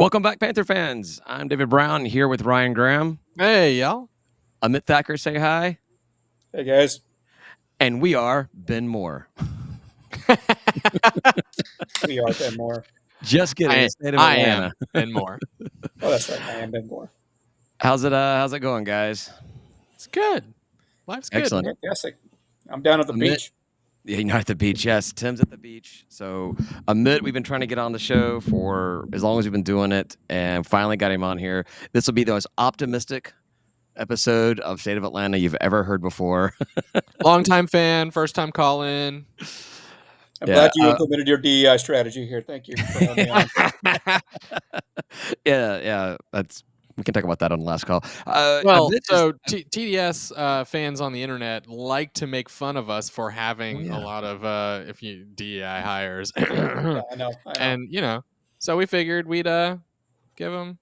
Welcome back, Panther fans. I'm David Brown here with Ryan Graham. Hey, y'all. Amit Thacker, say hi. Hey, guys. And we are Ben Moore. We are Ben Moore. Just kidding. The state of I Atlanta. am Ben Moore. Oh, that's right. I am Ben Moore. How's it going, guys? It's good. Life's good. Excellent. Fantastic. I'm down at the Amit- beach. Yeah, you're not at the beach. Yes, Tim's at the beach. So Amit, we've been trying to get on the show for as long as we've been doing it, and finally got him on here. This will be the most optimistic episode of State of Atlanta you've ever heard before. Longtime fan, first time call in. I'm glad you implemented your DEI strategy here. Thank you for having me on. Yeah. We can talk about that on the last call. TDS fans on the internet like to make fun of us for having a lot of DEI hires. Yeah, I know. And so we figured we'd give them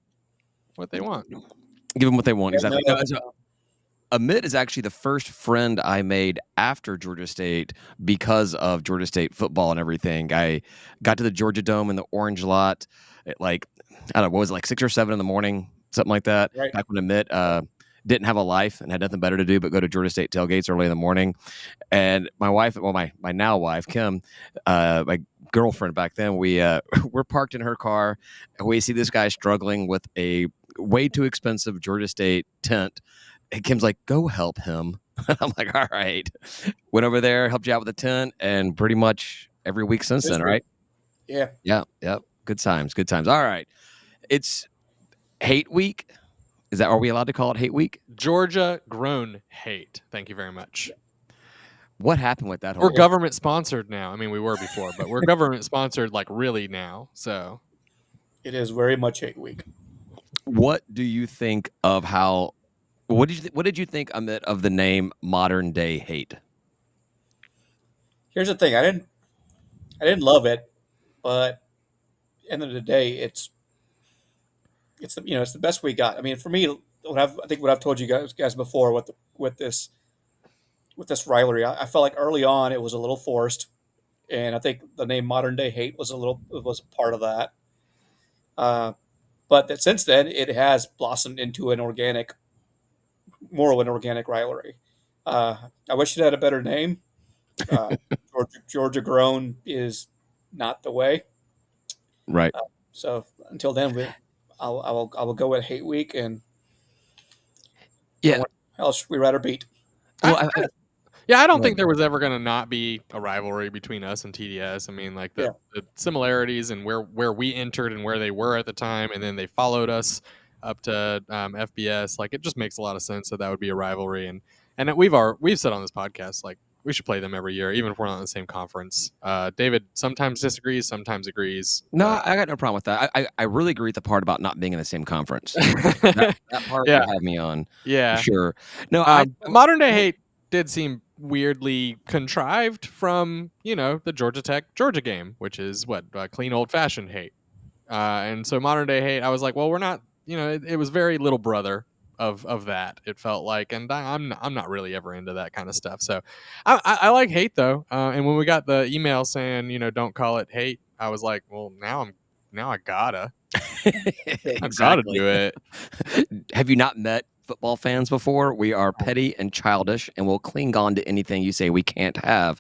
what they want. Give them what they want. Yeah, Exactly. no. Amit is actually the first friend I made after Georgia State because of Georgia State football and everything. I got to the Georgia Dome in the Orange Lot at I don't know, what was it, like 6 or 7 in the morning, something like that. Right. Back when Amit didn't have a life and had nothing better to do but go to Georgia State tailgates early in the morning. And my wife, well, my now wife, Kim, my girlfriend back then, we're parked in her car and we see this guy struggling with a way too expensive Georgia State tent. And Kim's like, go help him. I'm like, all right. Went over there, helped you out with the tent, and pretty much every week since then, right? Yeah. Yep. Good times. All right. It's hate week. Are we allowed to call it hate week? Georgia grown hate. Thank you very much. What happened with that whole We're government sponsored now. I mean, we were before, but we're government sponsored really now. So it is very much hate week. What do you think of how what did you think, Amit, of the name Modern Day Hate? Here's the thing. I didn't love it, but at the end of the day, it's the best we got. I mean, for me, what I've told you guys before with this rivalry, I felt like early on it was a little forced, and I think the name Modern Day Hate was a part of that. But that since then, it has blossomed into more of an organic rivalry. I wish it had a better name. Georgia grown is not the way. Right. So until then, I will go with hate week, and yeah, else we rather beat. Well, I don't think there was ever going to not be a rivalry between us and TDS. I mean, like the similarities and where we entered and where they were at the time, and then they followed us up to FBS. Like, it just makes a lot of sense that would be a rivalry. And we've said on this podcast, like, we should play them every year, even if we're not in the same conference. David sometimes disagrees, sometimes agrees. No, I got no problem with that. I really agree with the part about not being in the same conference. that part you had me on. Yeah. For sure. No, Modern Day Hate did seem weirdly contrived from, the Georgia Tech Georgia game, which is clean old fashioned hate. And so Modern Day Hate, I was like, well, we're not, it was very little brother of that. It felt like, and I'm not really ever into that kind of stuff. So I like hate though. And when we got the email saying, don't call it hate, I was like, well, now I gotta. Exactly. I gotta do it. Have you not met football fans before? We are petty and childish, and we'll cling on to anything you say we can't have.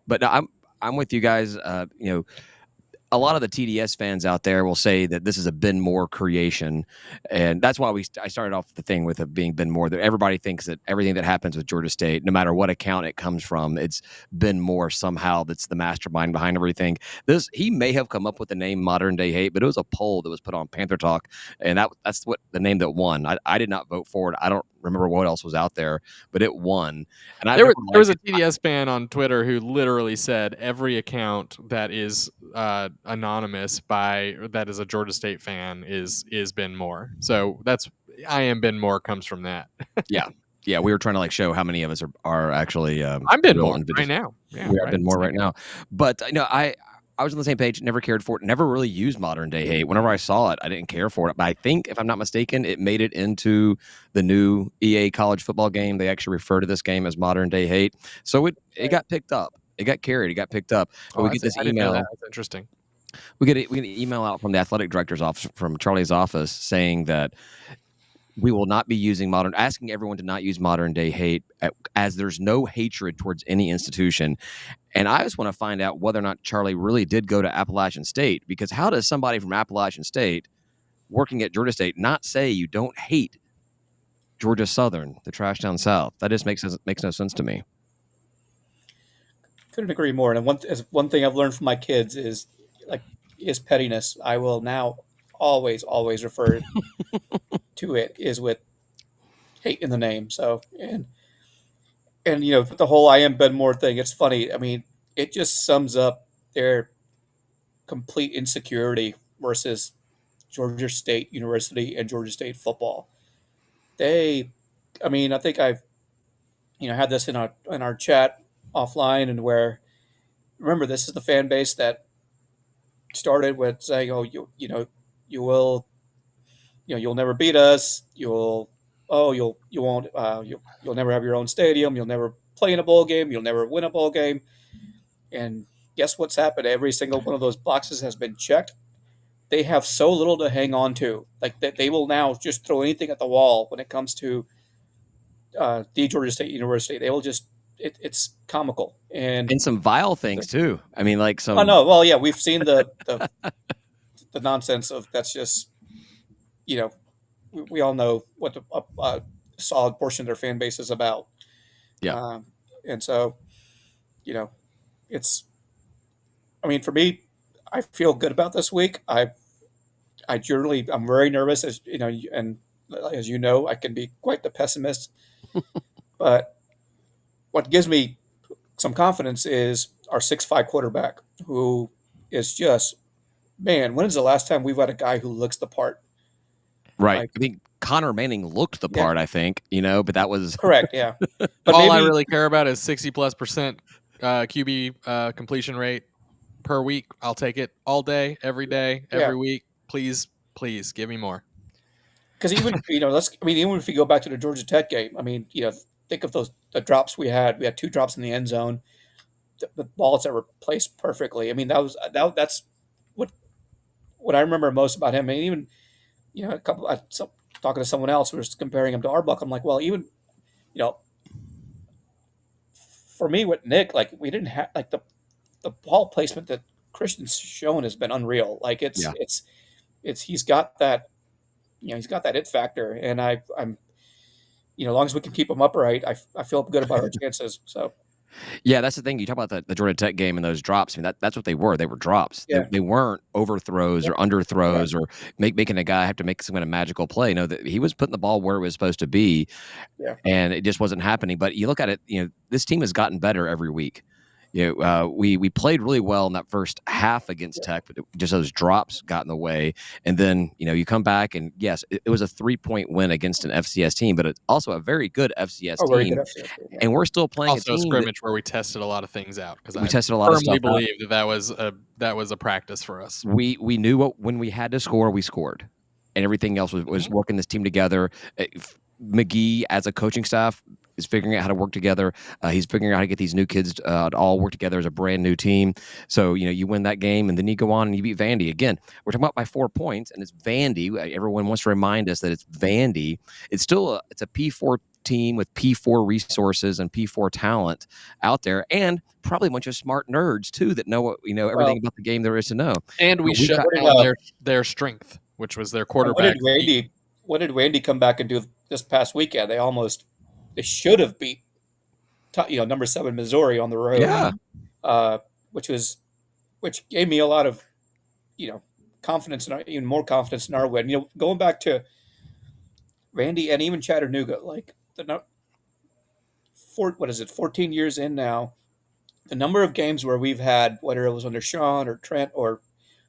But no, I'm with you guys. A lot of the TDS fans out there will say that this is a Ben Moore creation, and that's why I started off the thing with it being Ben Moore. That everybody thinks that everything that happens with Georgia State, no matter what account it comes from, it's Ben Moore somehow that's the mastermind behind everything. He may have come up with the name Modern Day Hate, but it was a poll that was put on Panther Talk, and that's what the name that won. I did not vote for it. I don't remember what else was out there, but it won. And there was a TDS fan on Twitter who literally said every account that is anonymous that is a Georgia State fan is Ben Moore. So that's I am Ben Moore comes from that. Yeah, we were trying to show how many of us are actually. I'm Ben Moore right now. Yeah, we are Ben Moore right now. But I was on the same page, never cared for it, never really used Modern Day Hate. Whenever I saw it, I didn't care for it. But I think, if I'm not mistaken, it made it into the new EA college football game. They actually refer to this game as Modern Day Hate. So it got picked up. It got carried. It got picked up. But we get this email. That's interesting. We get an email out from the athletic director's office, from Charlie's office, saying that we will not be using asking everyone to not use modern day hate, as there's no hatred towards any institution. And I just want to find out whether or not Charlie really did go to Appalachian State, because how does somebody from Appalachian State working at Georgia State not say you don't hate Georgia Southern, the trash down South? That just makes no sense to me. Couldn't agree more. And one thing I've learned from my kids is pettiness. I will now always refer to it is with hate in the name. So and the whole I am Ben Moore thing. It's funny. I mean, it just sums up their complete insecurity versus Georgia State University and Georgia State football. They, I mean, I think I've had this in our chat offline, and where remember this is the fan base that started with saying, "Oh, you will, you'll never beat us. You won't, you'll never have your own stadium. You'll never play in a bowl game. You'll never win a bowl game." And guess what's happened? Every single one of those boxes has been checked. They have so little to hang on to, like that they will now just throw anything at the wall when it comes to the Georgia State University. They will just it's comical And some vile things too. I mean, like I some know. Well, yeah, we've seen the nonsense of that's just you know we all know what a solid portion of their fan base is about, yeah. and so you know it's. I mean, for me, I feel good about this week. I'm very nervous, as you know, and as you know, I can be quite the pessimist. But what gives me some confidence is our 6'5" quarterback, who is just man. When is the last time we've had a guy who looks the part? Right. Like, I think Connor Manning looked the yeah, part, I think, but that was correct, yeah. But All I maybe really care about is 60+% QB completion rate per week. I'll take it all day, yeah, every week. Please, please give me more. because even even if you go back to the Georgia Tech game, I mean, think of the drops we had. We had two drops in the end zone. The balls that were placed perfectly. I mean, that's what what I remember most about him. And even a couple. Talking to someone else who was comparing him to Arbuck. I'm like, well, even you know, for me with Nick, like we didn't have like the ball placement that Christian's shown has been unreal. Like yeah. it's he's got that he's got that it factor, and I'm as long as we can keep him upright, I feel good about our chances. So Yeah, that's the thing. You talk about the Georgia Tech game and those drops. I mean, that's what they were. They were drops. They, yeah, they weren't overthrows yeah, or correct, underthrows or making a guy have to make some kind of magical play. No, that he was putting the ball where it was supposed to be, yeah. and it just wasn't happening. But you look at it, this team has gotten better every week. We played really well in that first half against Yeah. Tech, but just those drops got in the way. And then you come back, and yes, it was a 3-point win against an FCS team, but it's also a very good FCS Oh, very good team. FCS team. Yeah. And we're still playing a Also, a team that scrimmage where we tested a lot of things out because we I tested a lot of firmly stuff out. believe that was a practice for us. We knew when we had to score, we scored, and everything else was working this team together. McGee, as a coaching staff, is figuring out how to work together. He's figuring out how to get these new kids to all work together as a brand new team. So you win that game, and then you go on and you beat Vandy again. We're talking about by 4 points, and it's Vandy. Everyone wants to remind us that it's Vandy. It's still it's a P4 team with P4 resources and P4 talent out there, and probably a bunch of smart nerds too that know everything Well, about the game there is to know. And we But we've shut got what did down their strength, which was their and what did quarterback. Randy come back and do this past weekend? They should have beat number 7 Missouri on the road, yeah. uh, which was which gave me a lot of you know confidence, even more confidence in our win. Going back to Randy and even Chattanooga, like what is it, 14 years in now, the number of games where we've had, whether it was under Sean or Trent or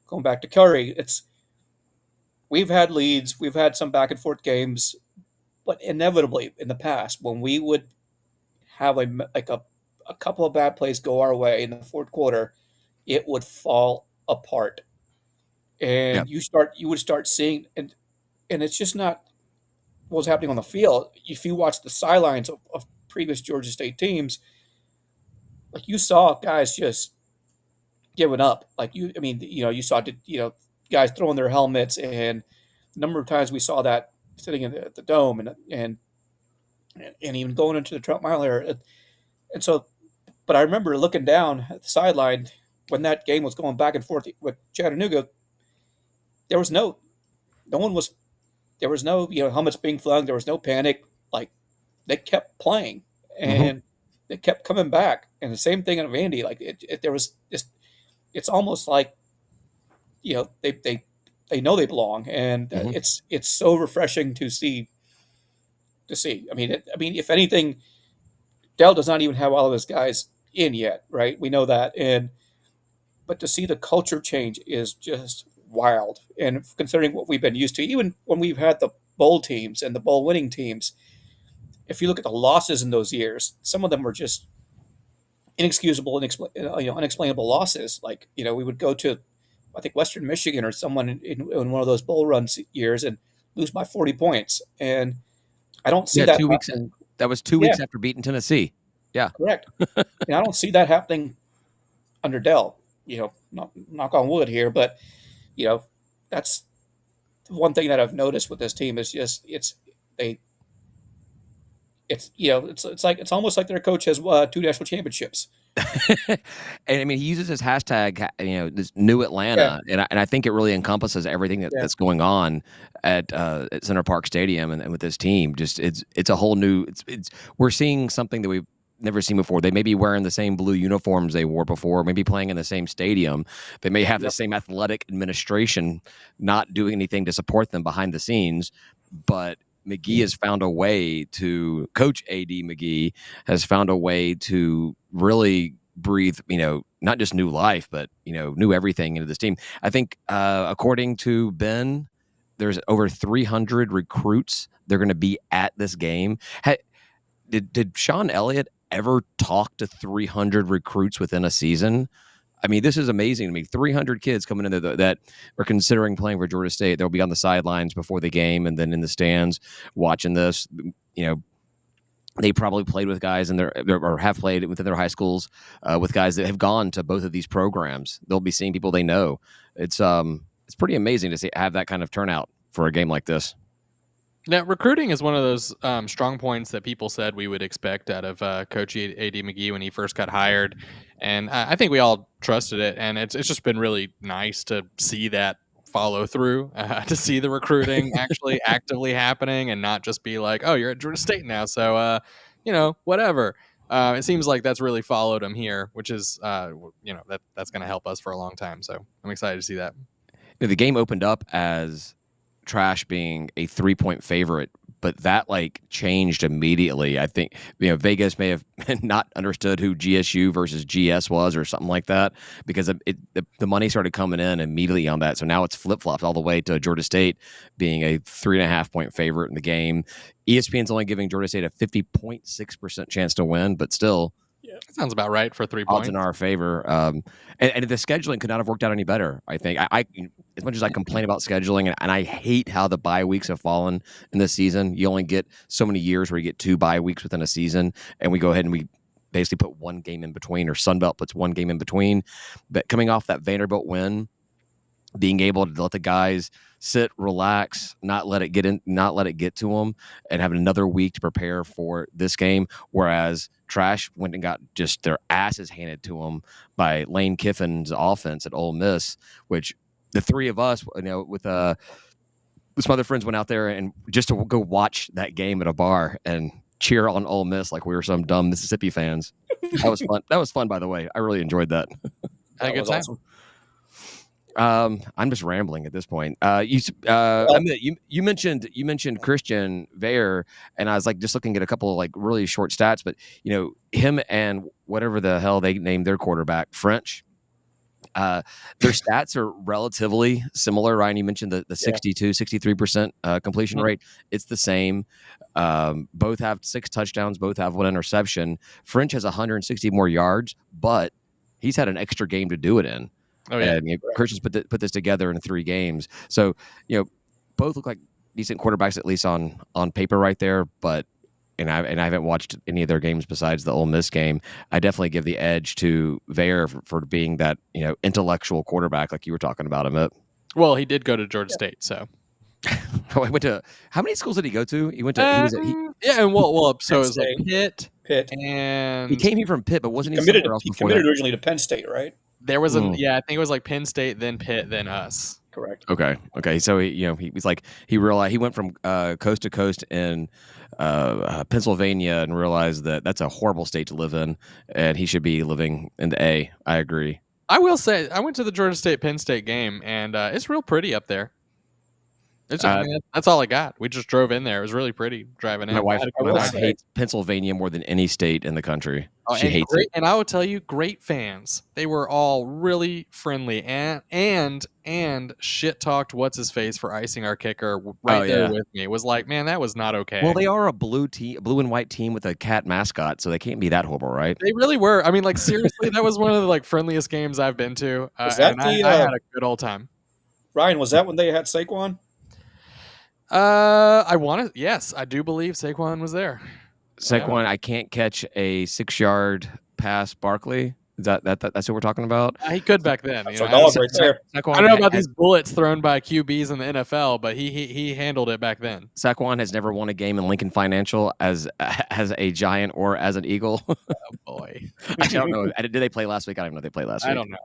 going back to Curry, we've had leads, we've had some back and forth games, but inevitably in the past when we would have a couple of bad plays go our way in the fourth quarter, it would fall apart, Yeah. and you would start seeing, and it's just not what was happening on the field. If you watch the sidelines of previous Georgia State teams, like you saw guys just given up. Like you saw guys throwing their helmets, and the number of times we saw that sitting in the dome, and even going into the Trump Mile area. And so, but I remember looking down at the sideline when that game was going back and forth with Chattanooga. There was no one was, there was no helmets being flung. There was no panic. Like they kept playing, Mm-hmm. and they kept coming back. And the same thing in Vandy. Like there was just, it's almost like they know they belong, and Mm-hmm. it's so refreshing to see. If anything, Dell does not even have all of his guys in yet, right? We know that, and but to see the culture change is just wild. And considering what we've been used to, even when we've had the bowl teams and the bowl winning teams, if you look at the losses in those years, some of them were just inexcusable, unexplainable losses. Like we would go to, I think, Western Michigan or someone in one of those bowl run years and lose by 40 points, and I don't see Yeah, that 2 weeks. happening. That was 2 weeks Yeah, after beating Tennessee. Yeah. correct. And I don't see that happening under Dell. Knock on wood here, but you know, that's one thing that I've noticed with this team is just they it's almost like their coach has two national championships. And I mean, he uses his hashtag, this new Yeah, Atlanta, and I think it really encompasses everything yeah, that's going on at Center Park Stadium and with this team. Just it's a whole new. It's we're seeing something that we've never seen before. They may be wearing the same blue uniforms they wore before, maybe playing in the same stadium. They may have the yep, same athletic administration not doing anything to support them behind the scenes, but McGee has found a way to coach AD McGee has found a way to really breathe, not just new life, but new everything into this team. I think, according to Ben, there's over 300 recruits. They're going to be at this game. Did Sean Elliott ever talk to 300 recruits within a season? I mean, this is amazing to me. 300 kids coming in there that are considering playing for Georgia State. They'll be on the sidelines before the game and then in the stands watching this. You know, they probably played with guys in their or have played within their high schools with guys that have gone to both of these programs. They'll be seeing people they know. It's pretty amazing to have that kind of turnout for a game like this. Now, recruiting is one of those strong points that people said we would expect out of Coach AD McGee when he first got hired, and I think we all trusted it. And it's just been really nice to see that follow through, to see the recruiting actually actively happening, and not just be like, "Oh, you're at Georgia State now, so whatever." It seems like that's really followed him here, which is that's going to help us for a long time. So I'm excited to see that. The game opened up as Trash being a 3-point favorite, but that changed immediately. I think Vegas may have not understood who GSU versus GS was or something like that because the money started coming in immediately on that. So now it's flip flopped all the way to Georgia State being a 3.5-point favorite in the game. ESPN's only giving Georgia State a 50.6% chance to win, but still That sounds about right for 3 odds in points. our favor. And the scheduling could not have worked out any better. I think I as much as I complain about scheduling and I hate how the bye weeks have fallen in this season. You only get so many years where you get 2 bye weeks within a season, and we go ahead and we basically put one game in between, or Sunbelt puts one game in between. But coming off that Vanderbilt win, being able to let the guys sit, relax, not let it get to them, and have another week to prepare for this game. Whereas Trash went and got just their asses handed to them by Lane Kiffin's offense at Ole Miss, which the three of us, with some other friends went out there and just to go watch that game at a bar and cheer on Ole Miss like we were some dumb Mississippi fans. That was fun. That was fun, by the way. I really enjoyed that. Had a that good was time. awesome. I'm just rambling at this point. You mentioned Christian Vair, and I was just looking at a couple of really short stats, but him and whatever the hell they named their quarterback, French. Their stats are relatively similar. Ryan, you mentioned the Yeah, 63% completion Mhm. rate. It's the same. Both have 6 touchdowns. Both have 1 interception. French has 160 more yards, but he's had an extra game to do it in. Oh yeah. And correct. Christian's put this together in 3 games. So both look like decent quarterbacks, at least on paper right there. But and I haven't watched any of their games besides the Ole Miss game. I definitely give the edge to Vayer for being that intellectual quarterback like you were talking about him. Well, he did go to Georgia State, so. I went to how many schools did he go to? He went to Yeah, and so Penn it was like State, Pitt, Pitt. he and came here from Pitt, but He wasn't he committed. somewhere else He before committed that? originally to Penn State, right? there was Mm. I think it was like Penn State, then Pitt, then us. Correct. Okay. So he was like he realized he went from coast to coast in Pennsylvania and realized that that's a horrible state to live in, and he should be living in the A. I agree. I will say, I went to the Georgia State Penn State game, and it's real pretty up there. That's all I got. We just drove in there. It was really pretty driving in. My wife, I my will wife say- hates Pennsylvania more than any state in the country. Oh, She and hates great, it. and I will tell you, great fans. They were all really friendly and shit talked what's his face for icing our kicker right there yeah. with me. It was like, man, that was not okay. Well, they are a blue and white team with a cat mascot, so they can't be that horrible, right? They really were. I mean, like seriously, that was one of the like friendliest games I've been to, Was that and the, I had a good old time. Ryan, was that when they had Saquon? Yes, I do believe Saquon was there. Saquon, I can't catch a 6-yard pass. Barkley, is that's what we're talking about? He could back then. That's You our know, dog right there. Saquon I don't know about has, these bullets thrown by QBs in the NFL, but he handled it back then. Saquon has never won a game in Lincoln Financial as a Giant or as an Eagle. Oh boy, I don't know. Did they play last week? I don't even know if they played last week. I don't know.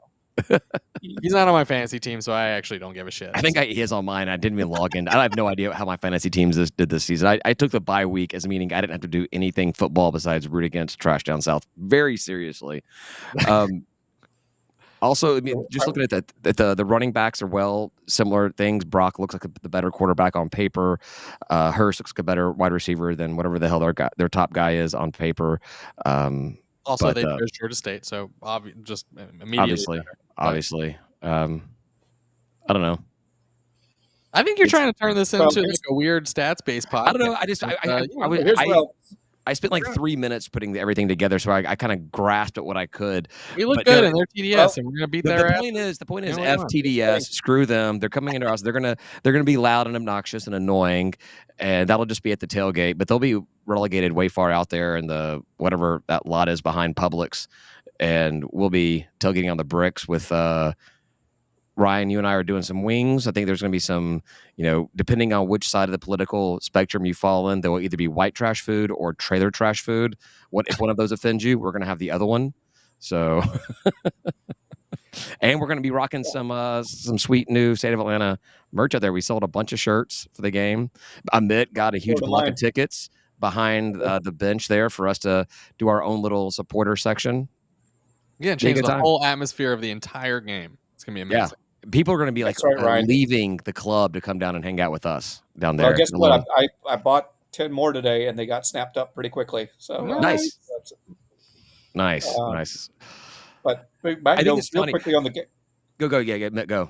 He's not on my fantasy team, so I actually don't give a shit. I think he is on mine. I didn't even log in. I have no idea how my fantasy teams did this season. I took the bye week as meaning I didn't have to do anything football besides root against Trash Down South very seriously. Also, I mean, just looking at the running backs are similar things. Brock looks like the better quarterback on paper. Hurst looks like a better wide receiver than whatever the hell their top guy is on paper. Also, but, they chose Georgia State, so just immediately. Obviously. I don't know. I think you're trying to turn this into here's- like a weird stats-based podcast. I don't know. Here's what I spent like 3 minutes putting everything together, so I kind of grasped at what I could. we look but good no, in their TDS, well, and we're gonna beat The their ass. point is, You know what I want. FTDS. Screw them. They're coming into us. They're gonna be loud and obnoxious and annoying, and that'll just be at the tailgate. But they'll be relegated way far out there in the whatever that lot is behind Publix, and we'll be tailgating on the bricks with. Ryan, you and I are doing some wings. I think there's going to be some, depending on which side of the political spectrum you fall in, there will either be white trash food or trailer trash food. What if one of those offends you? We're going to have the other one. So, and we're going to be rocking some sweet new State of Atlanta merch out there. We sold a bunch of shirts for the game. Amit got a huge block of tickets behind the bench there for us to do our own little supporter section. Yeah, change the whole atmosphere of the entire game. It's gonna be amazing. Yeah. People are going to be like right, leaving the club to come down and hang out with us down there. Well, guess what? I bought 10 more today, and they got snapped up pretty quickly. So nice. Nice. But I think go it's real funny. quickly on the game. Go. Yeah, go.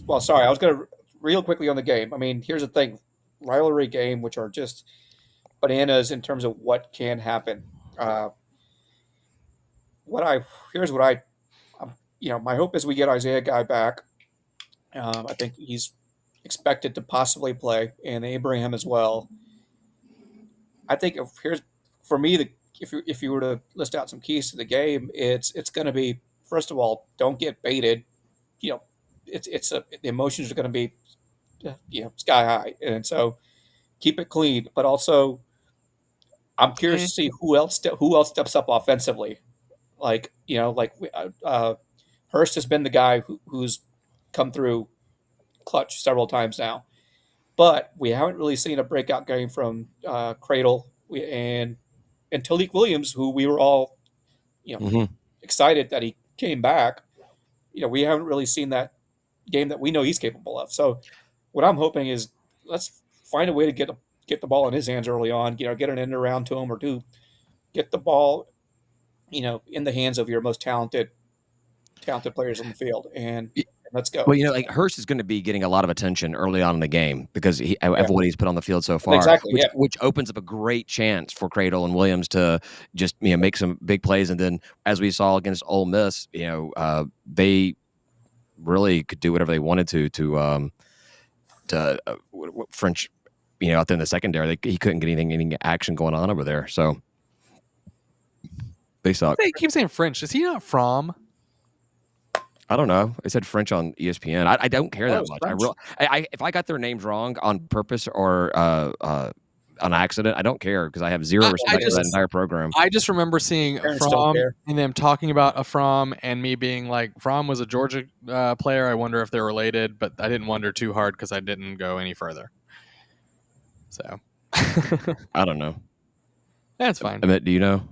Well, sorry, I was going to real quickly on the game. I mean, here's the thing: rivalry game, which are just bananas in terms of what can happen. Here's what my hope is we get Isaiah Guy back. I think he's expected to possibly play, and Abraham as well. I think for me, if you were to list out some keys to the game, it's going to be, first of all, don't get baited. The emotions are going to be sky high, and so keep it clean. But also, I'm curious to see who else steps up offensively. Hurst has been the guy who's come through clutch several times now, but we haven't really seen a breakout game from Cradle and Talik Williams, who we were all excited that he came back. We haven't really seen that game that we know he's capable of. So what I'm hoping is let's find a way to get the ball in his hands early on. Get an end around to him, or get the ball in the hands of your most talented players on the field, and let's go. Well, like Hurst is going to be getting a lot of attention early on in the game because of what he's put on the field so far. Exactly, which opens up a great chance for Cradle and Williams to just make some big plays. And then, as we saw against Ole Miss, they really could do whatever they wanted to French out there in the secondary, he couldn't get any action going on over there. So they suck. They keep saying French. Is he not from? I don't know. It said French on ESPN. I don't care Oh, that it's much. French. If I got their names wrong on purpose or on accident, I don't care because I have zero respect for that entire program. I just remember seeing Parents don't Fromm care. and them talking about a Fromm and me being like, Fromm was a Georgia player. I wonder if they're related, but I didn't wonder too hard because I didn't go any further. So I don't know. that's fine. Amit, do you know?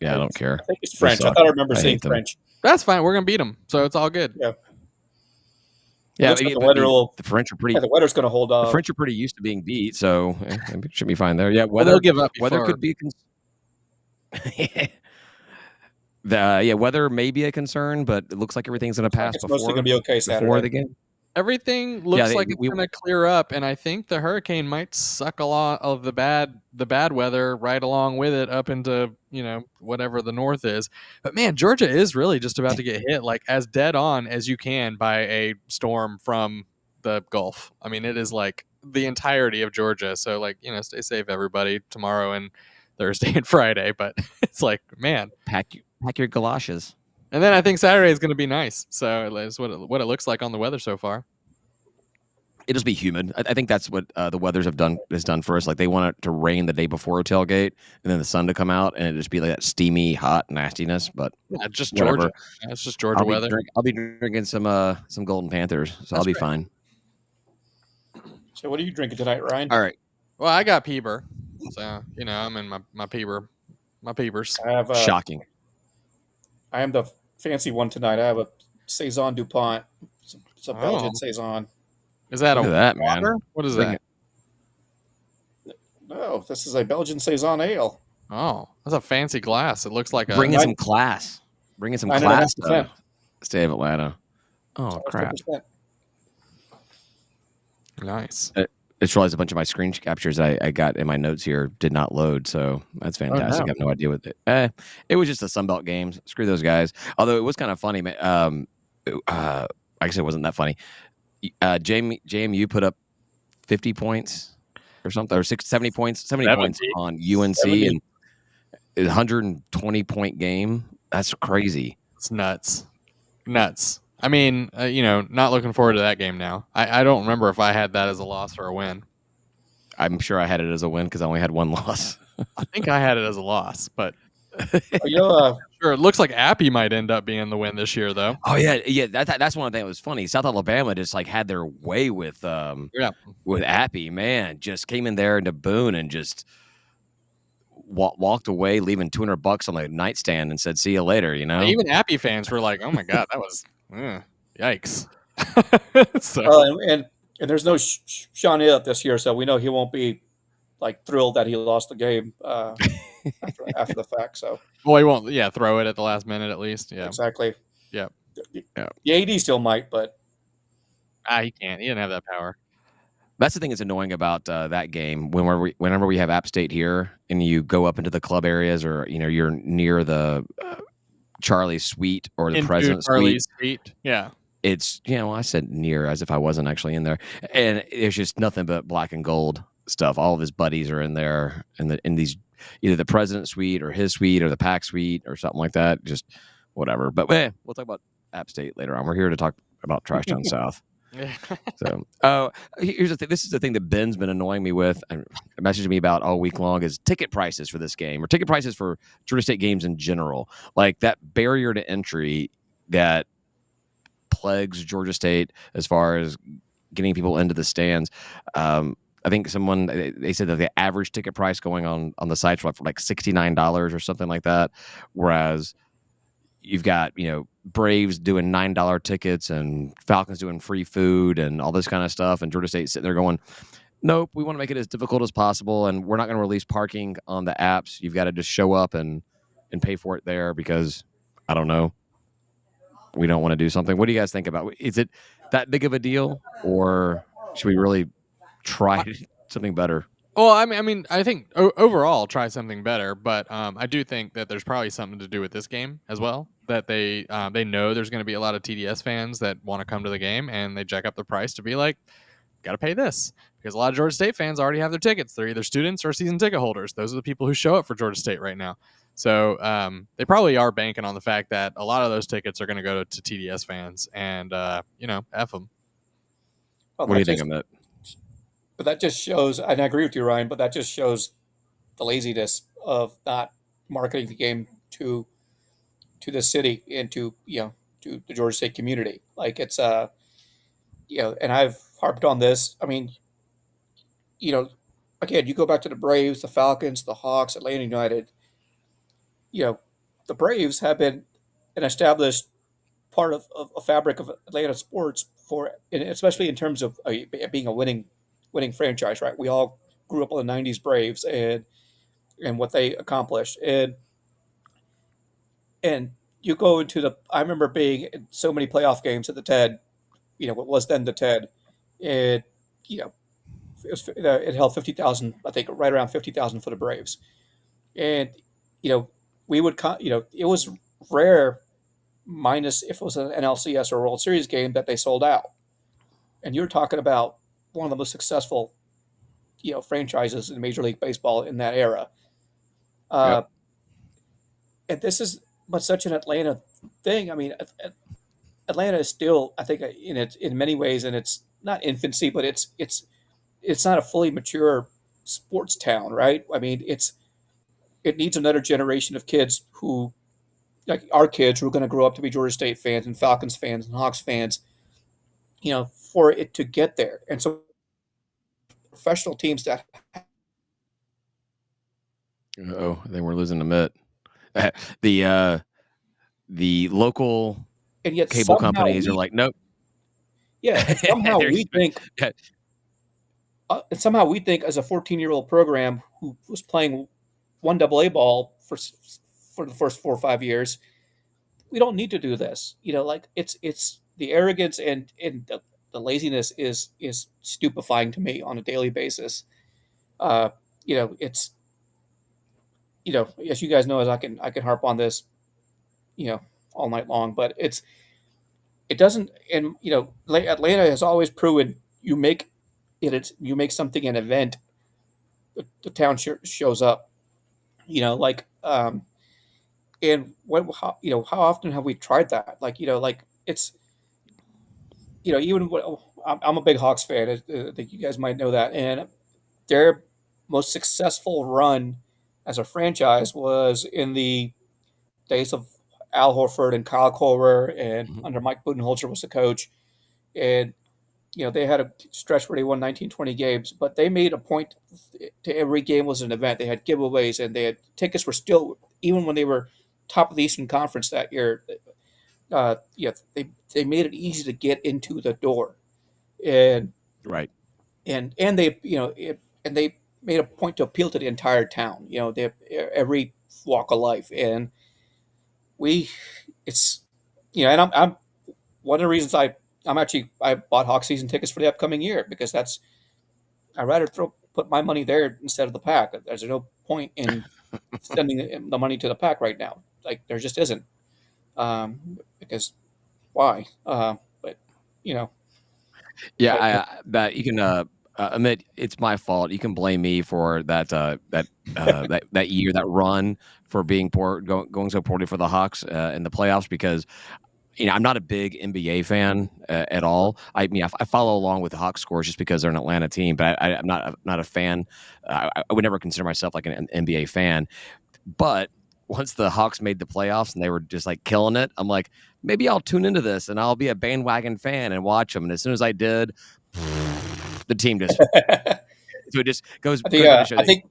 Yeah, I don't care. I think it's They French. I suck. thought I remember I seeing hate them. French. That's fine. We're gonna beat them, so it's all good. Yeah. Yeah, Looks like the weather will. the French are pretty. Yeah, the weather's going to hold The off. French are pretty used to being beat, so it should be fine there. Yeah, Well, they'll give up weather before. could be. Weather may be a concern, but it looks like everything's going to pass It's mostly going to be okay before Saturday. the game. Everything looks like it's going to clear up, and I think the hurricane might suck a lot of the bad weather right along with it up into whatever the north is. But man, Georgia is really just about to get hit like as dead on as you can by a storm from the Gulf. I mean, it is like the entirety of Georgia. So like stay safe, everybody, tomorrow and Thursday and Friday. But it's like, man, pack your galoshes. And then I think Saturday is going to be nice. So that's what it looks like on the weather so far. It'll just be humid. I think that's what the weathers has done for us. Like they want it to rain the day before a tailgate, and then the sun to come out, and it just be like that steamy, hot nastiness. But yeah, just whatever. Georgia. That's just Georgia weather. I'll be drinking some Golden Panthers, so I'll be fine. So what are you drinking tonight, Ryan? All right. Well, I got Peeber, so I'm in my Peebers. I have shocking. I am the fancy one tonight. I have a Saison Dupont. It's a Belgian Saison. Is that Look at that, man? What is that? No, this is a Belgian Saison ale. Oh, that's a fancy glass. It looks like bring in some class. Bring in some class. State of Atlanta. Oh crap! Nice. I just realized a bunch of my screen captures I got in my notes here did not load, so that's fantastic. I have no idea what it was. Just the Sunbelt games. Screw those guys. Although it was kind of funny. I guess it wasn't that funny. JMU put up 50 points or something, or 70 points, 70 points on UNC 70. And a 120-point game. That's crazy. It's nuts. I mean, not looking forward to that game now. I don't remember if I had that as a loss or a win. I'm sure I had it as a win because I only had one loss. I think I had it as a loss, but sure. It looks like Appy might end up being the win this year, though. Oh yeah. That's one thing that was funny. South Alabama just like had their way with Appy. Man, just came in there into Boone and just walked away, leaving $200 on the nightstand and said, "See you later." Even Appy fans were like, "Oh my god, that was yikes." So. And there's no Sean Hill this year, so we know he won't be like thrilled that he lost the game after the fact. So he won't throw it at the last minute at least. Yeah, exactly. Yeah. The AD still might, but he can't. He didn't have that power. That's the thing that's annoying about that game. Whenever we have App State here, and you go up into the club areas, or you're near the Charlie Suite or the President Suite. Yeah. It's I said near as if I wasn't actually in there, and it's just nothing but black and gold stuff. All of his buddies are in there, in these either the President Suite or his suite or the Pack Suite or something like that. Just whatever. But we'll talk about App State later on. We're here to talk about Trash Town South. So, here's the thing. This is the thing that Ben's been annoying me with and messaging me about all week long is ticket prices for this game or ticket prices for Georgia State games in general. Like that barrier to entry that plagues Georgia State as far as getting people into the stands. I think they said that the average ticket price going on the sites for like $69 or something like that, whereas you've got Braves doing $9 tickets and Falcons doing free food and all this kind of stuff, and Georgia State sitting there going, nope, we want to make it as difficult as possible, and we're not going to release parking on the apps. You've got to just show up and pay for it there because I don't know, we don't want to do something. What do you guys think about? Is it that big of a deal, or should we really try something better? Well, I mean, I think overall try something better, but I do think that there's probably something to do with this game as well. That they know there's going to be a lot of TDS fans that want to come to the game, and they jack up the price to be like, got to pay this. because a lot of Georgia State fans already have their tickets. They're either students or season ticket holders. Those are the people who show up for Georgia State right now. So they probably are banking on the fact that a lot of those tickets are going to go to TDS fans, and F them. Well, What do you think, Amit? but that just shows, and I agree with you, Ryan. But that just shows the laziness of not marketing the game to the city and to the Georgia State community. Like it's and I've harped on this. I mean, you know, again, you go back to the Braves, the Falcons, the Hawks, Atlanta United. You know, the Braves have been an established part of a fabric of Atlanta sports for, and especially in terms of being a winning franchise. Right, we all grew up on the '90s Braves and what they accomplished, and you go into the. I remember being in so many playoff games at the TED. What was then the TED. It you know it held 50,000. I think right around 50,000 for the Braves, and you know we would it was rare, minus if it was an NLCS or World Series game, that they sold out. And you're talking about one of the most successful franchises in Major League Baseball in that era. Yep. Uh, and this is but such an Atlanta thing. I mean, Atlanta is still, I think, in many ways, and it's not infancy, but it's not a fully mature sports town, right? I mean, it needs another generation of kids who, like our kids, who are going to grow up to be Georgia State fans and Falcons fans and Hawks fans, for it to get there. And so professional teams that, Oh, I think we're losing Amit. the the local and yet cable somehow companies are like, nope. yeah, and somehow There's we think, as a 14-year-old program who was playing one AA ball for the first 4 or 5 years, we don't need to do this. Like it's the arrogance and the laziness is stupefying to me on a daily basis. Uh, it's as you guys know, as I can harp on this, you know, all night long, but it doesn't. And Atlanta has always proven you make something an event, the town shows up. Like and how often have we tried that? Like like it's even I'm a big Hawks fan. I think you guys might know that, and their most successful run as a franchise was in the days of Al Horford and Kyle Korver, and Mhm. under Mike Budenholzer was the coach. And they had a stretch where they won 19, 20 games, but they made a point to every game was an event. They had giveaways, and they had tickets were still, even when they were top of the Eastern Conference that year. They made it easy to get into the door, and Right. and they and they made a point to appeal to the entire town. They every walk of life, and we it's and I'm one of the reasons I bought Hawk season tickets for the upcoming year, because I'd rather put my money there instead of the pack. There's no point in sending the money to the pack right now. Like there just isn't, because why? But you know, Yeah, I, but you can admit it's my fault. You can blame me for that year, that run, for being going so poorly for the Hawks in the playoffs, because I'm not a big NBA fan at all. I mean, I follow along with the Hawks scores just because they're an Atlanta team, but I'm not a fan. I would never consider myself like an NBA fan. But once the Hawks made the playoffs and they were just like killing it, I'm like, maybe I'll tune into this and I'll be a bandwagon fan and watch them. And as soon as I did, the team just so it just goes by to show I that think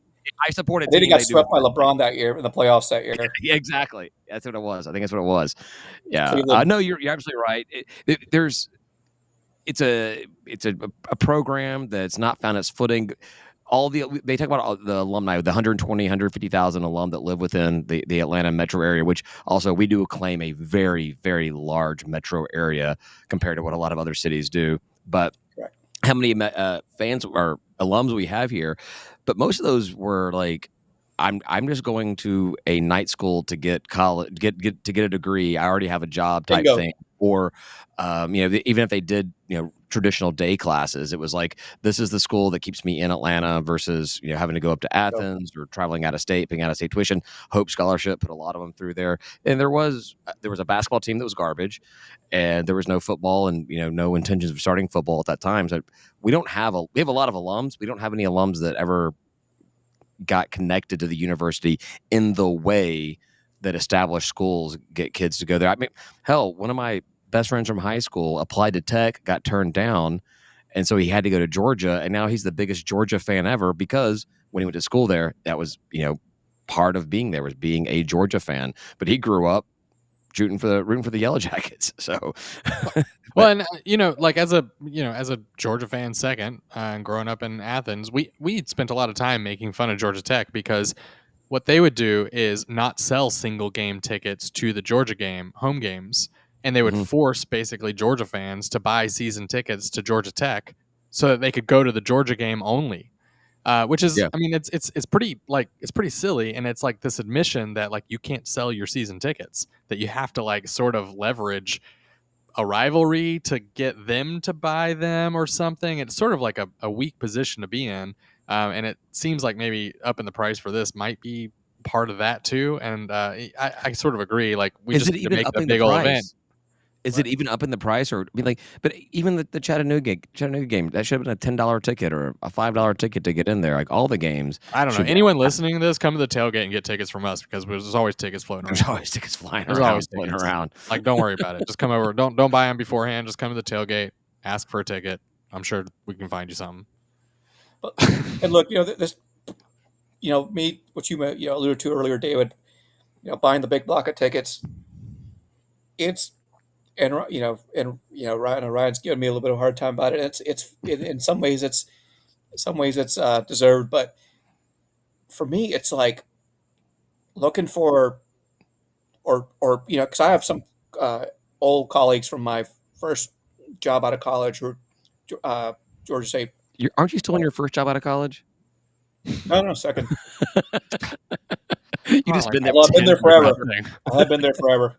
I support a they team, got they do swept by hard things. LeBron that year in the playoffs that year. Yeah, exactly. That's what it was. I think that's what it was. Yeah. Cleveland. No, you're absolutely right. There's it's a program that's not found its footing. They talk about all the alumni, the 120, 150,000 alum that live within the Atlanta metro area, which also we do claim a very, very large metro area compared to what a lot of other cities do. But Correct. how many fans or alums we have here? But most of those were like, I'm just going to a night school to get college, get a degree. I already have a job type Bingo. thing, or even if they did, traditional day classes. It was like, this is the school that keeps me in Atlanta versus, having to go up to Athens or traveling out of state, paying out of state tuition. Hope Scholarship put a lot of them through there. And there was a basketball team that was garbage, and there was no football, and no intentions of starting football at that time. So we have a lot of alums. We don't have any alums that ever got connected to the university in the way that established schools get kids to go there. I mean, hell, one of my best friends from high school applied to Tech, got turned down, and so he had to go to Georgia, and now he's the biggest Georgia fan ever because when he went to school there, that was, part of being there was being a Georgia fan. But he grew up rooting for the Yellow Jackets. So, Well, and like as a Georgia fan second, and growing up in Athens, we spent a lot of time making fun of Georgia Tech because what they would do is not sell single game tickets to the Georgia game home games, and they would Mhm. force basically Georgia fans to buy season tickets to Georgia Tech so that they could go to the Georgia game only. Which is, Yeah. I mean, it's pretty like it's pretty silly, and it's like this admission that like you can't sell your season tickets, that you have to like sort of leverage a rivalry to get them to buy them or something. It's sort of like a weak position to be in. And it seems like maybe upping the price for this might be part of that too. And I sort of agree. Like we Is just it need to even make a upping the big old event. price? Is it But even up in the price, or I mean, like, but even the Chattanooga game, that should have been a $10 ticket or a $5 ticket to get in there. Like all the games I don't know. should be. Anyone listening to this, come to the tailgate and get tickets from us because there's always tickets floating There's around. always tickets flying There's always around, floating tickets. around. Like, don't worry about it. Just come over. Don't buy them beforehand. Just come to the tailgate. Ask for a ticket. I'm sure we can find you something. But and look, this, me, what you alluded to earlier, David, buying the big block of tickets. It's and Ryan's giving me a little bit of a hard time about it. In some ways it's deserved, but for me, it's like looking for because I have some uh, old colleagues from my first job out of college who are Georgia State. Aren't you still in your first job out of college? No, no, second. You Oh just my been there Well, I've been 10 there or forever. something. I have been there forever.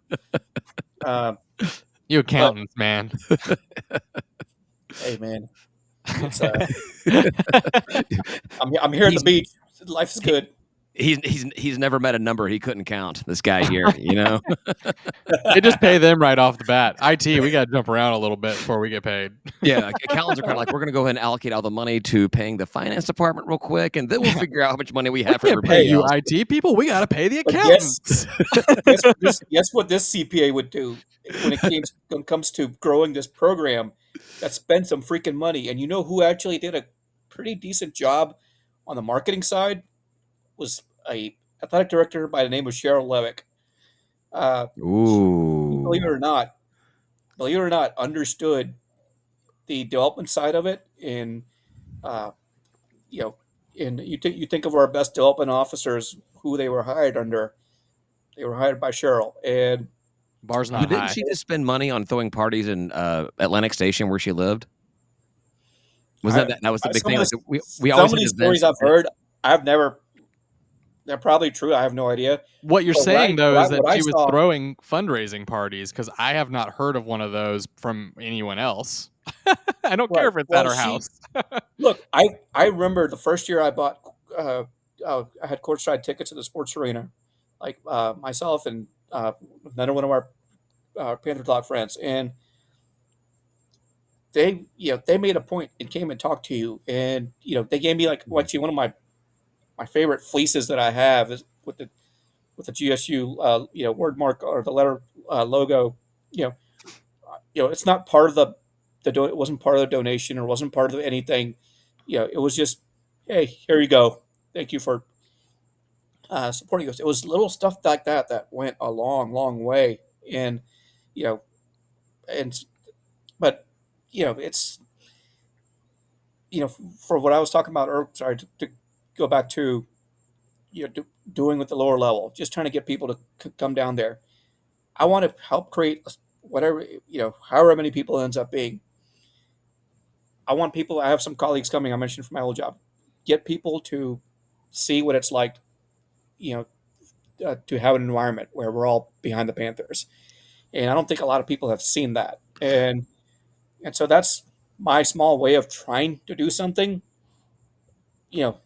You But accountants, man. hey, man, it's I'm here at the he's beach. Life's he, good. he's never met a number he couldn't count. This guy here, They just pay them right off the bat. IT, we got to jump around a little bit before we get paid. Yeah, like, accountants are kind of like, we're going to go ahead and allocate all the money to paying the finance department real quick, and then we'll figure out how much money we We have for can't pay everybody you else. IT people. We got to pay the But guess accountants. guess what this CPA would do when it comes to growing this program that spent some freaking money. And you know who actually did a pretty decent job on the marketing side was a athletic director by the name of Cheryl Levick. She, Ooh. believe it or not, understood the development side of it. And uh, you know, and you think of our best development officers, who they were hired under. They were hired by Cheryl, and Bar's not But didn't high. she just spend money on throwing parties in Atlantic Station where she lived? Wasn't I, that was the big some thing? of Like the we some always of had these events. stories I've heard, I've never. They're probably true. I have no idea. What you're But saying though is that what I she was saw, throwing fundraising parties because I have not heard of one of those from anyone else. I don't care right? if it's at Well, her she house. look. I remember the first year I bought. I had courtside tickets to the sports arena, like myself and another one of our Panther Talk friends, and they made a point and came and talked to you, and they gave me like actually one of my favorite fleeces that I have is with the GSU word mark or the letter logo. You know, it's not part of it wasn't part of the donation or wasn't part of anything. It was just, hey, here you go. Thank you for supporting us. It was little stuff like that that went a long, long way. And you know, and but it's for what I was talking about. Sorry to go back to doing with the lower level, just trying to get people to come down there. I want to help create whatever, however many people it ends up being. I want people, I have some colleagues coming, I mentioned from my old job, get people to see what it's like, you to have an environment where we're all behind the Panthers. And I don't think a lot of people have seen that. And so that's, my small way of trying to do something, you know,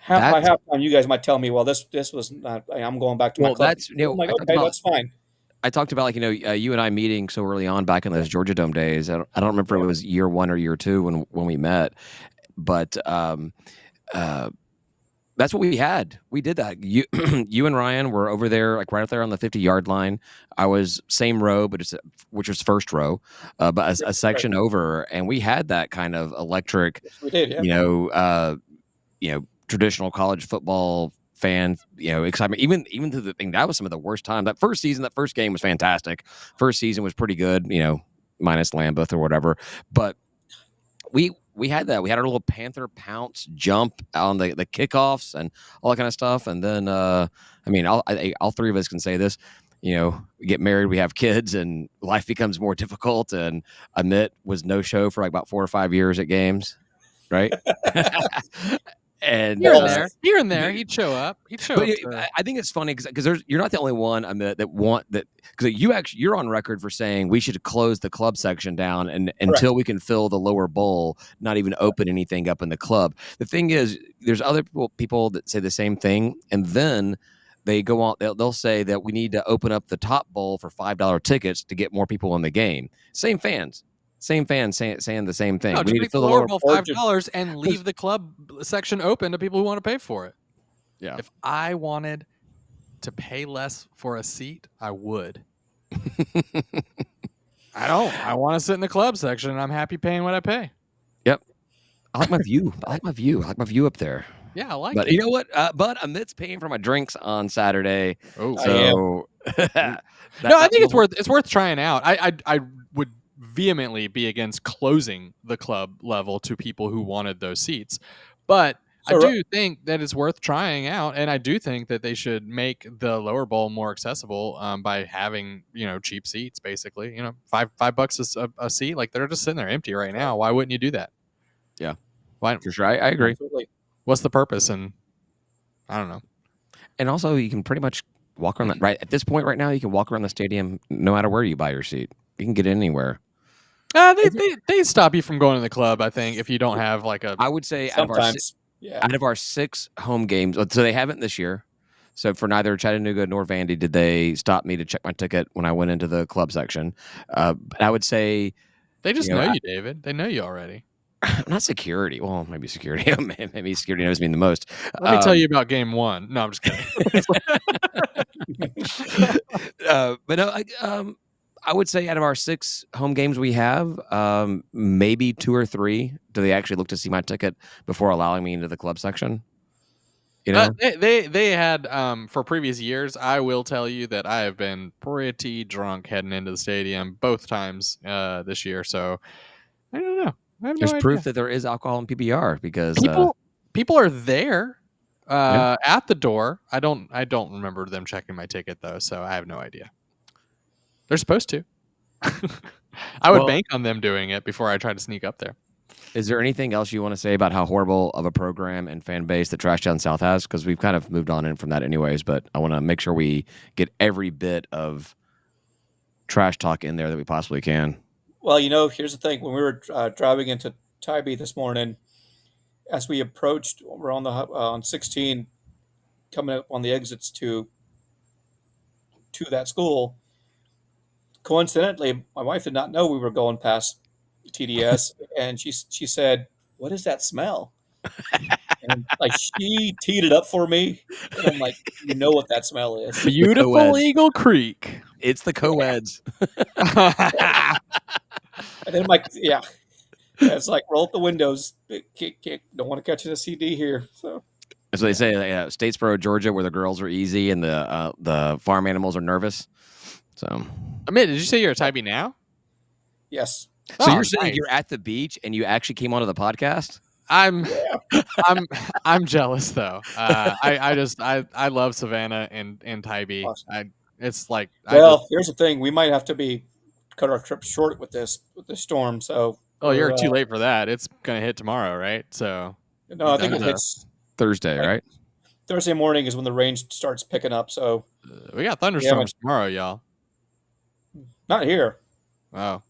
by That's halftime, you guys might tell me, well, this was not. I'm going back to my well, club. that's I'm like, I talked okay, about that's fine. like you and I meeting so early on back in those Georgia Dome days. I don't remember if Yeah, it was year 1 or year 2 when we met, but uh, that's what we had. We did that. You you and Ryan were over there, like right up there on the 50-yard line. I was same row, but which was first row, but a right. section over, and we had that kind of electric, Yes, we did. Yeah, you know, uh, traditional college football fan, excitement. Even to the thing that was some of the worst time. That first season, that first game was fantastic. First season was pretty good, minus Lambeth or whatever, but we had that. We had our little Panther pounce jump on the kickoffs and all that kind of stuff. And then, I mean, all three of us can say this. We get married, we have kids, and life becomes more difficult. And Amit was no show for like about 4 or 5 years at games, right? and almost. Here and there, he'd show up. He'd show but up to. I think it's funny because you're not the only one that want that, because you're on record for saying we should close the club section down and Correct. until we can fill the lower bowl, not even open anything up in the club. The thing is, there's other people that say the same thing, and then they go on. They'll say that we need to open up the top bowl for $5 tickets to get more people in the game. Same fans saying the same No, thing. We just need to make the fill the lower lower. bowl Or just $5 and leave the club section open to people who want to pay for it. Yeah. If I wanted to pay less for a seat, I would. I don't. I want to sit in the club section, and I'm happy paying what I pay. Yep. I like my view. I like my view up there. Yeah, I like But it. you know what? But Amit's paying for my drinks on Saturday, Oh, I am. so no, that I think the whole, it's worth trying out. I would vehemently be against closing the club level to people who wanted those seats, but I So do think that it's worth trying out, and I do think that they should make the lower bowl more accessible by having cheap seats. Basically, $5 a seat. Like they're just sitting there empty right now. Why wouldn't you do that? yeah, Why? for sure. I agree. absolutely. What's the purpose? And I don't know. And also, you can pretty much walk around right at this point right now. You can walk around the stadium no matter where you buy your seat. You can get anywhere. They stop you from going to the club. I think if you don't have like a I would say Sometimes, yeah. out of our 6 home games, so they haven't this year. So for neither Chattanooga nor Vandy did they stop me to check my ticket when I went into the club section. But I would say, they just you know, know you, David. They know you already. not security. Well, maybe security. Maybe security knows me the most. Let me tell you about game one. No, I'm just kidding. But no, I would say out of our 6 home games we have, maybe 2 or 3 do they actually look to see my ticket before allowing me into the club section. They had for previous years. I will tell you that I have been pretty drunk heading into the stadium both times this year. So I don't know. I have no There's proof idea. that there is alcohol in PBR because People are there yeah. at the door. I don't remember them checking my ticket though, so I have no idea. They're supposed to. I would Well, bank on them doing it before I try to sneak up there. is there anything else you want to say about how horrible of a program and fan base that Trash Town South has? Because we've kind of moved on in from that anyways, but I want to make sure we get every bit of trash talk in there that we possibly can. Well, here's the thing. When we were driving into Tybee this morning, as we approached, we're on 16, coming up on the exits to that school. Coincidentally, my wife did not know we were going past TDS, and she said, "What is that smell?" And like she teed it up for me, and I'm like, "You know what that smell is?" It's the Beautiful co-eds. Eagle Creek. It's the co-eds. And then I'm like, "Yeah." It's like roll up the windows. Don't want to catch a CD here. So That's what they say. Statesboro, Georgia, where the girls are easy and the farm animals are nervous. So, Amit, did you say you're a Tybee now? yes, so Oh, you're saying nice. you're at the beach and you actually came onto the podcast? I'm yeah. I'm jealous though. I love Savannah and Tybee. Awesome. It's like I just Well, here's the thing: we might have to cut our trip short with this storm. So oh, we're you're too late for that. It's gonna hit tomorrow, right? So no, you're I think done it to. hits Thursday, like right? Thursday morning is when the rain starts picking up. So We got we haven't thunderstorms tomorrow, y'all. not here. Oh,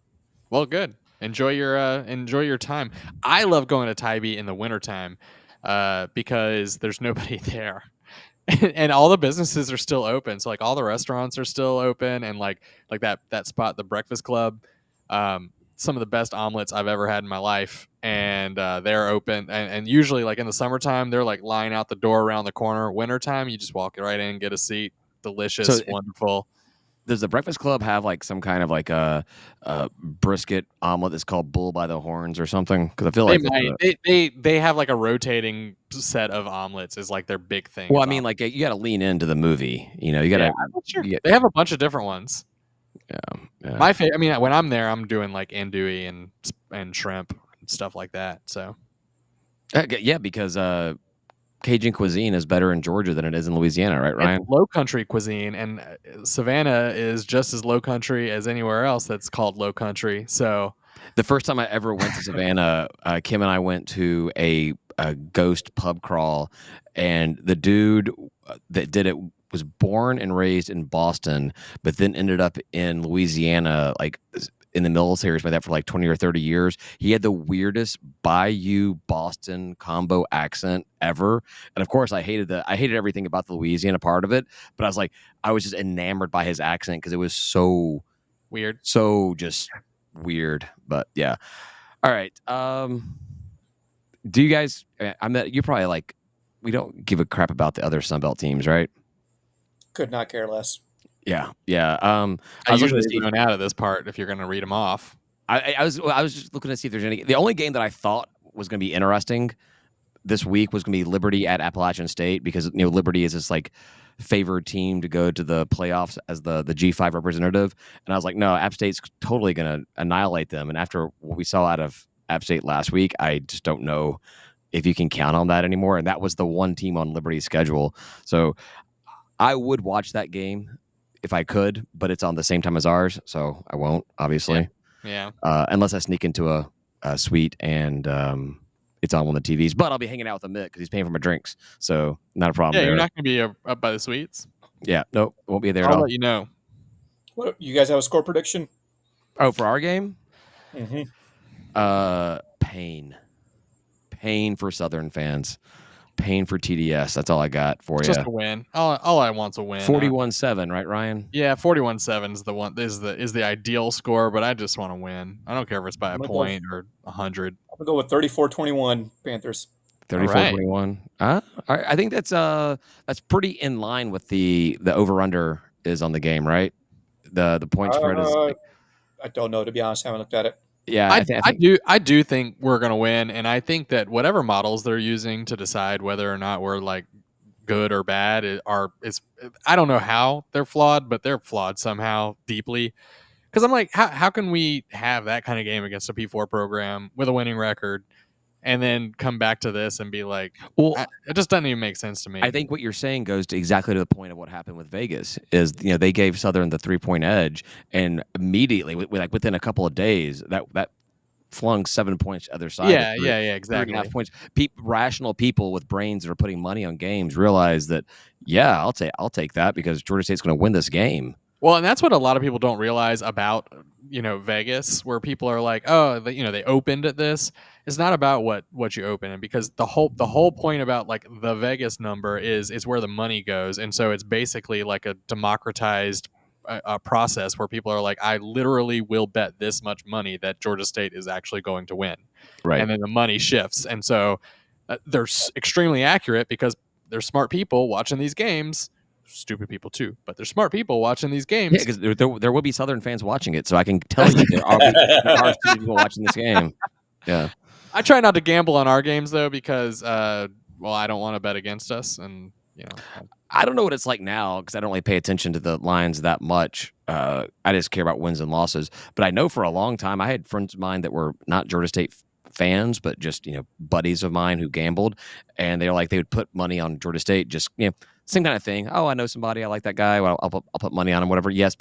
well, good. Enjoy your time. I love going to Tybee in the wintertime because there's nobody there. And all the businesses are still open. So like all the restaurants are still open, and like that spot, the Breakfast Club, some of the best omelets I've ever had in my life, and they're open. And usually like in the summertime, they're like lying out the door around the corner. Wintertime, you just walk right in, get a seat. Delicious, So wonderful. does the Breakfast Club have like some kind of like a brisket omelet that's called Bull by the Horns or something? Because I feel They like might. They have like a rotating set of omelets is like their big thing. well, Is I mean, omelets. like you got to lean into the movie. You know, you got Yeah, to. sure. They have a bunch of different ones. Yeah. My favorite. I mean, when I'm there, I'm doing like andouille and shrimp and stuff like that. So Yeah, because Cajun cuisine is better in Georgia than it is in Louisiana, right, it's Ryan? low country cuisine, and Savannah is just as low country as anywhere else that's called low country. So The first time I ever went to Savannah, Kim and I went to a ghost pub crawl, and the dude that did it was born and raised in Boston, but then ended up in Louisiana, like in the military, by that for like 20 or 30 years. He had the weirdest Bayou Boston combo accent ever. And of course I hated everything about the Louisiana part of it, but I was just enamored by his accent because it was weird. so just weird. But yeah. All right. Do you guys you probably like we don't give a crap about the other Sunbelt teams, right? Could not care less. Yeah. Yeah. I I was looking to usually see zone out of this part if you're going to read them off. I was just looking to see if there's any. The only game that I thought was going to be interesting this week was going to be Liberty at Appalachian State, because Liberty is this like favored team to go to the playoffs as the G5 representative, and I was like, no, App State's totally going to annihilate them. And after what we saw out of App State last week, I just don't know if you can count on that anymore. And that was the one team on Liberty's schedule, so I would watch that game if I could, but it's on the same time as ours, so I won't, obviously. Yeah. Unless I sneak into a suite and it's on one of the TVs. But I'll be hanging out with Amit because he's paying for my drinks, so not a problem Yeah, there. you're not going to be up by the suites. Yeah, nope, won't be there at I'll all. let you know. What you guys have a score prediction? Oh, for our game, Mm-hmm. pain for Southern fans, pain for TDS. That's all I got for It's you. just a win. All I want's a win. 41-7, right, Ryan? Yeah, 41-7 is the one is the ideal score, but I just want to win. I don't care if it's by a I'm gonna point or 100. I'm gonna go with 34-21 Panthers. 34-21. I think that's pretty in line with the over under is on the game, right? The point spread is I don't know, to be honest. I haven't looked at it. yeah. I think I do think we're gonna win, and I think that whatever models they're using to decide whether or not we're like good or bad is I don't know how they're flawed, but they're flawed somehow deeply. Because I'm like, how can we have that kind of game against a P4 program with a winning record, and then come back to this and be like, well, it just doesn't even make sense to me. I think what you're saying goes to exactly to the point of what happened with Vegas is they gave Southern the 3-point edge, and immediately like within a couple of days that flung 7 points to the other side. Yeah, Three and a exactly. half points. Rational people with brains that are putting money on games realize that I'll take that because Georgia State's going to win this game. Well, and that's what a lot of people don't realize about Vegas, where people are like, oh, they opened at this. It's not about what you open, and because the whole point about like the Vegas number is where the money goes, and so it's basically like a democratized process where people are like, I literally will bet this much money that Georgia State is actually going to win, Right. and then the money shifts, and so they're extremely accurate because they're smart people watching these games. Stupid people too, but they're smart people watching these games. Yeah, because there will be Southern fans watching it, so I can tell you there are stupid people watching this game. Yeah, I try not to gamble on our games though because, I don't want to bet against us, and I don't know what it's like now because I don't really pay attention to the lines that much. I just care about wins and losses. But I know for a long time I had friends of mine that were not Georgia State fans, but just buddies of mine who gambled, and they were like they would put money on Georgia State, just same kind of thing. Oh, I know somebody, I like that guy. Well, I'll put money on him, whatever. Yes,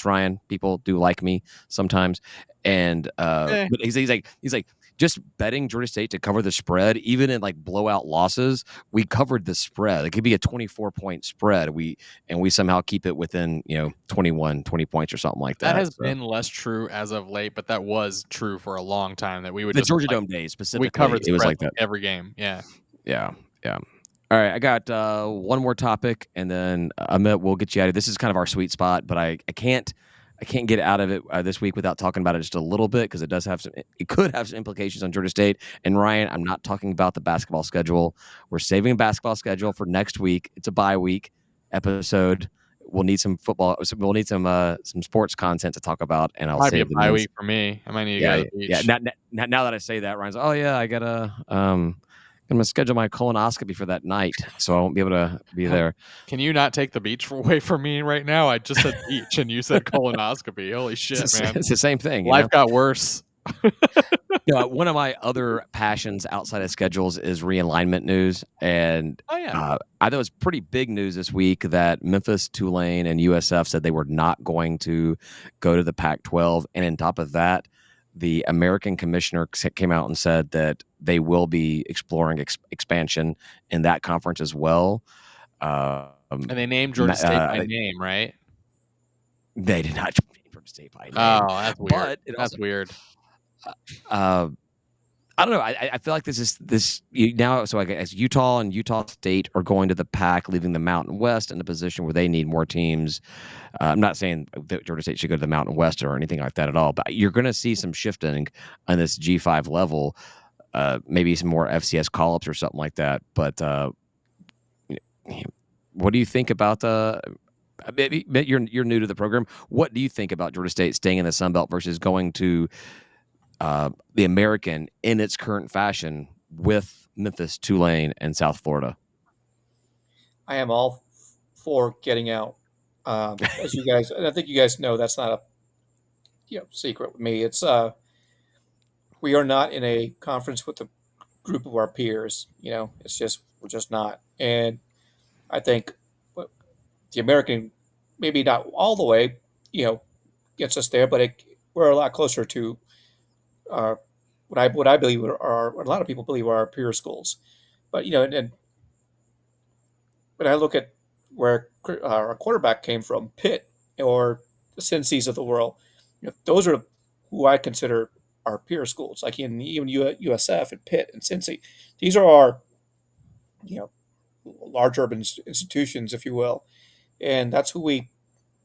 Ryan, people do like me sometimes, and but he's like, just betting Georgia State to cover the spread, even in like blowout losses, we covered the spread. It could be a 24-point spread. We somehow keep it within 20 points or something like That that. has So been less true as of late, but that was true for a long time that we would the just Georgia like Dome days we specifically, covered it was spreads like like that. every game. Yeah. Yeah, yeah. All right, I got one more topic, and then Amit, we'll get you out of. This is kind of our sweet spot, but I can't get out of it this week without talking about it just a little bit because it could have some implications on Georgia State. And Ryan, I'm not talking about the basketball schedule. We're saving a basketball schedule for next week. It's a bye week episode. We'll need some football. We'll need some sports content to talk about, and I'll Might be a save the bye men's. week for me. I might need to go Yeah, to the yeah. beach. Now that I say that, Ryan's, oh yeah, I gotta I'm gonna schedule my colonoscopy for that night, so I won't be able to be there. Can you not take the beach away from me right now? I just said beach and you said colonoscopy. Holy shit, man. It's the same thing, Life got worse. One of my other passions outside of schedules is realignment news, and Oh yeah. I thought it was pretty big news this week that Memphis, Tulane, and USF said they were not going to go to the Pac-12, and on top of that, the American commissioner came out and said that they will be exploring expansion in that conference as well. And they named Georgia State by name, right? They did not name Georgia State by name. Oh, that's weird. But it That's also, weird. I don't know. I feel like now. So I guess Utah and Utah State are going to the Pac, leaving the Mountain West in a position where they need more teams. I'm not saying that Georgia State should go to the Mountain West or anything like that at all, but you're going to see some shifting on this G5 level. Maybe some more FCS call-ups or something like that. But what do you think about the? Maybe you're new to the program. What do you think about Georgia State staying in the Sun Belt versus going to the American in its current fashion with Memphis, Tulane, and South Florida? I am all for getting out. As you guys, and I think you guys know, that's not a secret with me. It's we are not in a conference with a group of our peers. It's just we're just not. And I think the American, maybe not all the way, gets us there, but we're a lot closer to our what I believe are what a lot of people believe are our peer schools. But and when I look at where our quarterback came from, Pitt or the Cincy's of the world, those are who I consider our peer schools. Like even USF and Pitt and Cincy, these are our you know large urban institutions, if you will, and that's who we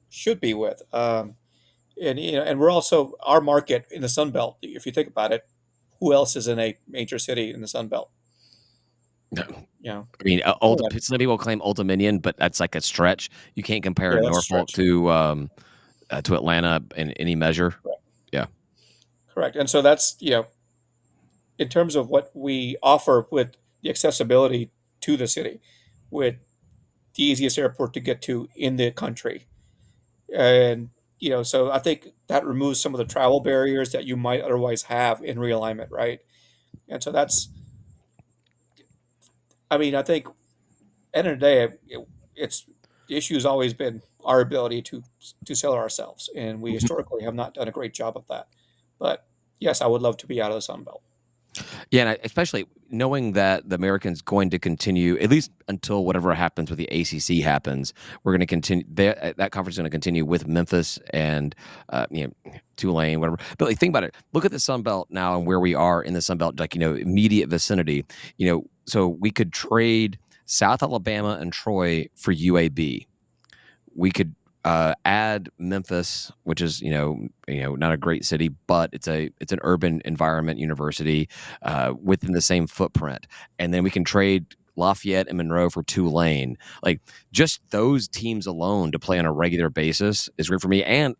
should be with. And we're also our market in the Sun Belt. If you think about it, who else is in a major city in the Sun Belt? No. You know, I mean, yeah, some people claim Old Dominion, but that's like a stretch. You can't compare that's a Norfolk stretch. to Atlanta in any measure. Correct. Yeah. Correct. And so that's in terms of what we offer with the accessibility to the city, with the easiest airport to get to in the country, and so I think that removes some of the travel barriers that you might otherwise have in realignment, right? And so I mean, I think end of the day, it's the issue has always been our ability to sell ourselves, and we Mhm. historically have not done a great job of that. But yes, I would love to be out of the Sun Belt. Yeah, and especially knowing that the American's going to continue at least until whatever happens with the ACC happens. We're going to continue that conference is going to continue with Memphis and Tulane, whatever. But like, think about it. Look at the Sun Belt now and where we are in the Sun Belt, like immediate vicinity. So we could trade South Alabama and Troy for UAB. We could add Memphis, which is not a great city, but it's an urban environment university within the same footprint, and then we can trade Lafayette and Monroe for Tulane. Like just those teams alone to play on a regular basis is great for me, and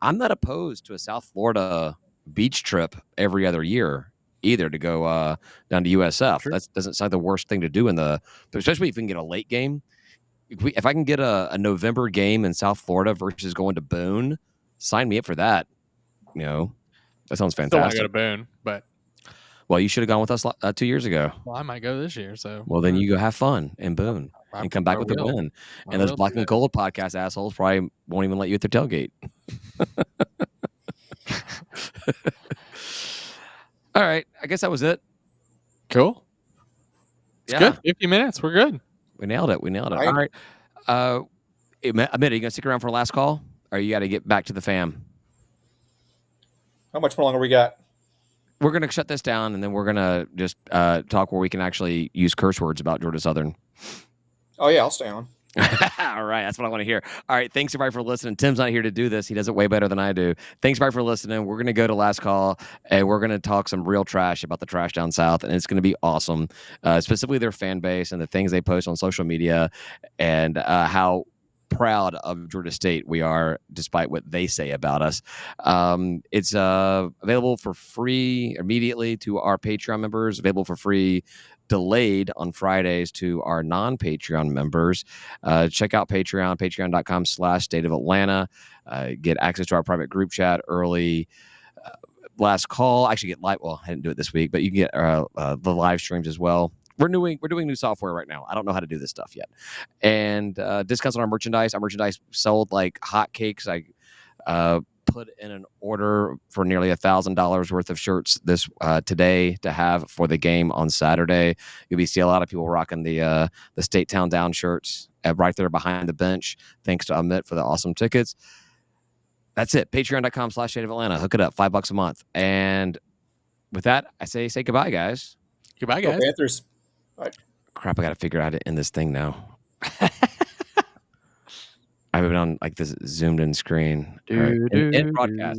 I'm not opposed to a South Florida beach trip every other year either to go down to USF. True. That doesn't sound like the worst thing to do especially if we can get a late game if I can get a November game in South Florida versus going to Boone, sign me up for that. That sounds Still want to go fantastic. to Boone, but Well, you should have gone with us 2 years ago. well, I might go this year. So Well, then you go have fun in Boone and come back I with a will. win. I And those will Black do and it. Gold podcast assholes probably won't even let you at their tailgate. All right. I guess that was it. Cool. It's Yeah. good. 50 minutes. We're good. We nailed it. We nailed it. Right. All right. Amit, are you going to stick around for a last call? Or you got to get back to the fam? How much more longer we got? We're going to shut this down, and then we're going to just talk where we can actually use curse words about Georgia Southern. Oh yeah, I'll stay on. All right, that's what I want to hear. All right, thanks everybody for listening. Tim's not here to do this; he does it way better than I do. Thanks everybody for listening. We're gonna go to last call, and we're gonna talk some real trash about the trash down south, and it's gonna be awesome. Specifically, their fan base and the things they post on social media, and how proud of Georgia State we are, despite what they say about us. It's available for free immediately to our Patreon members. Available for free. Delayed on Fridays to our non-Patreon members. Check out Patreon, patreon.com/State of Atlanta. Get access to our private group chat early. Last call. Actually, get live. Well, I didn't do it this week, but you can get the live streams as well. We're doing new software right now. I don't know how to do this stuff yet. And discounts on our merchandise. Our merchandise sold like hotcakes. I put in an order for nearly $1,000 worth of shirts this today to have for the game on Saturday. You'll see a lot of people rocking the State Town Down shirts right there behind the bench. Thanks to Amit for the awesome tickets. That's it. Patreon.com/State of Atlanta. Hook it up. $5 a month. And with that, I say goodbye, guys. Goodbye, Go guys. Panthers. Bye. Crap, I got to figure out how to end this thing now. I've been on like this zoomed in screen. All right. End broadcast.